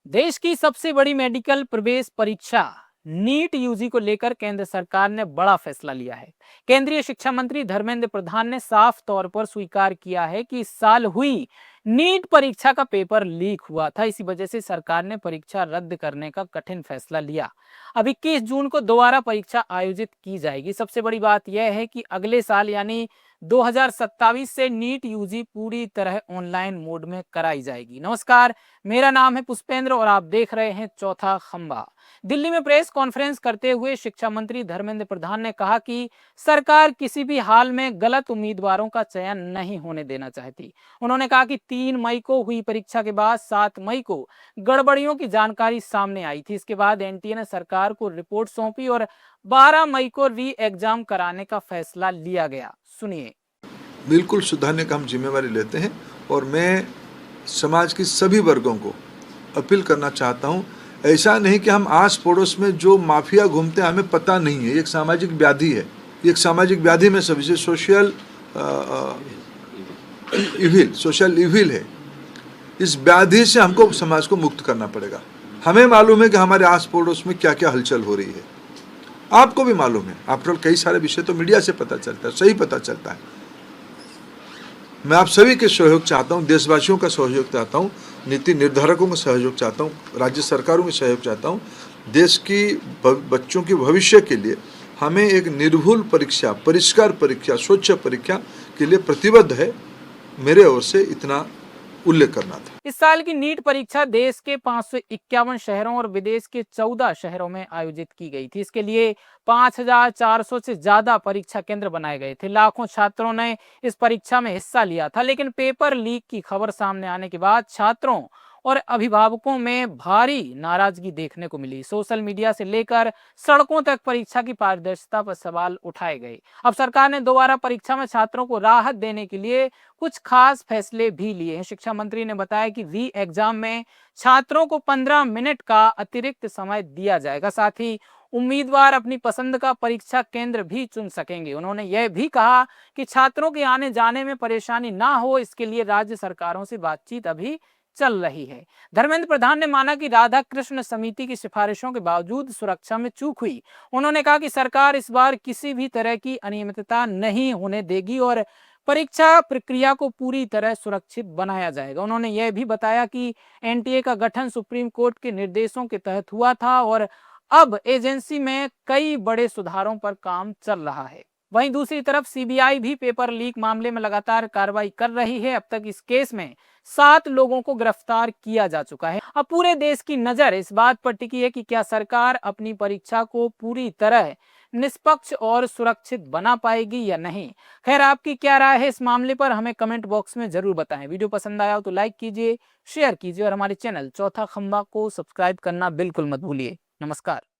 देश की सबसे बड़ी मेडिकल प्रवेश परीक्षा नीट यूजी को लेकर केंद्र सरकार ने बड़ा फैसला लिया है। केंद्रीय शिक्षा मंत्री धर्मेंद्र प्रधान ने साफ तौर पर स्वीकार किया है कि इस साल हुई नीट परीक्षा का पेपर लीक हुआ था। इसी वजह से सरकार ने परीक्षा रद्द करने का कठिन फैसला लिया। अब 21 जून को दोबारा परीक्षा आयोजित की जाएगी। सबसे बड़ी बात यह है कि अगले साल यानी 2027 से नीट यूजी पूरी तरह ऑनलाइन मोड में कराई जाएगी। नमस्कार, मेरा नाम है पुष्पेंद्र और आप देख रहे हैं चौथा खंबा। दिल्ली में प्रेस कॉन्फ्रेंस करते हुए शिक्षा मंत्री धर्मेंद्र प्रधान ने कहा कि सरकार किसी भी हाल में गलत उम्मीदवारों का चयन नहीं होने देना चाहती। उन्होंने कहा कि 3 मई को हुई परीक्षा के बाद 7 मई को गड़बड़ियों की जानकारी सामने आई थी। इसके बाद एनटीए ने सरकार को रिपोर्ट सौंपी और 12 मई को री एग्जाम कराने का फैसला लिया गया। सुनिए। बिल्कुल सुधारने का हम जिम्मेवारी लेते हैं और मैं समाज की सभी वर्गों को अपील करना चाहता हूं। ऐसा नहीं कि हम आस पड़ोस में जो माफिया घूमते हैं हमें पता नहीं है। ये एक सामाजिक व्याधि है। ये एक सामाजिक व्याधि में सभी से सोशल इविल है। इस व्याधि से हमको समाज को मुक्त करना पड़ेगा। हमें मालूम है कि हमारे आस पड़ोस में क्या क्या हलचल हो रही है। आपको भी मालूम है। आफ्टर कई सारे विषय तो मीडिया से पता चलता है, सही पता चलता है। मैं आप सभी के सहयोग चाहता हूं, देशवासियों का सहयोग चाहता हूं, नीति निर्धारकों का सहयोग चाहता हूं, राज्य सरकारों का सहयोग चाहता हूं। देश की बच्चों के भविष्य के लिए हमें एक निर्भुल परीक्षा, परिष्कार परीक्षा, स्वच्छ परीक्षा के लिए प्रतिबद्ध है। मेरे ओर से इतना उल्लेख करना था। इस साल की नीट परीक्षा देश के 551 शहरों और विदेश के 14 शहरों में आयोजित की गई थी। इसके लिए 5400 से ज्यादा परीक्षा केंद्र बनाए गए थे। लाखों छात्रों ने इस परीक्षा में हिस्सा लिया था, लेकिन पेपर लीक की खबर सामने आने के बाद छात्रों और अभिभावकों में भारी नाराजगी देखने को मिली। सोशल मीडिया से लेकर सड़कों तक परीक्षा की पारदर्शिता पर सवाल उठाए गए। अब सरकार ने दोबारा परीक्षा में छात्रों को राहत देने के लिए कुछ खास फैसले भी लिए हैं। शिक्षा मंत्री ने बताया कि री एग्जाम में छात्रों को 15 मिनट का अतिरिक्त समय दिया जाएगा। साथ ही उम्मीदवार अपनी पसंद का परीक्षा केंद्र भी चुन सकेंगे। उन्होंने यह भी कहा कि छात्रों के आने जाने में परेशानी ना हो, इसके लिए राज्य सरकारों से बातचीत अभी चल रही है। धर्मेंद्र प्रधान ने माना कि राधा कृष्ण समिति की सिफारिशों के बावजूद सुरक्षा में चूक हुई। उन्होंने कहा कि सरकार इस बार किसी भी तरह की अनियमितता नहीं होने देगी और परीक्षा प्रक्रिया को पूरी तरह सुरक्षित बनाया जाएगा। उन्होंने यह भी बताया कि एनटीए का गठन सुप्रीम कोर्ट के निर्देशों के तहत हुआ था और अब एजेंसी में कई बड़े सुधारों पर काम चल रहा है। वहीं दूसरी तरफ सीबीआई भी पेपर लीक मामले में लगातार कार्रवाई कर रही है। अब तक इस केस में 7 लोगों को गिरफ्तार किया जा चुका है। अब पूरे देश की नजर इस बात पर टिकी है कि क्या सरकार अपनी परीक्षा को पूरी तरह निष्पक्ष और सुरक्षित बना पाएगी या नहीं। खैर, आपकी क्या राय है इस मामले पर, हमें कमेंट बॉक्स में जरूर बताएं। वीडियो पसंद आया हो तो लाइक कीजिए, शेयर कीजिए और हमारे चैनल चौथा खंबा को सब्सक्राइब करना बिल्कुल मत भूलिए। नमस्कार।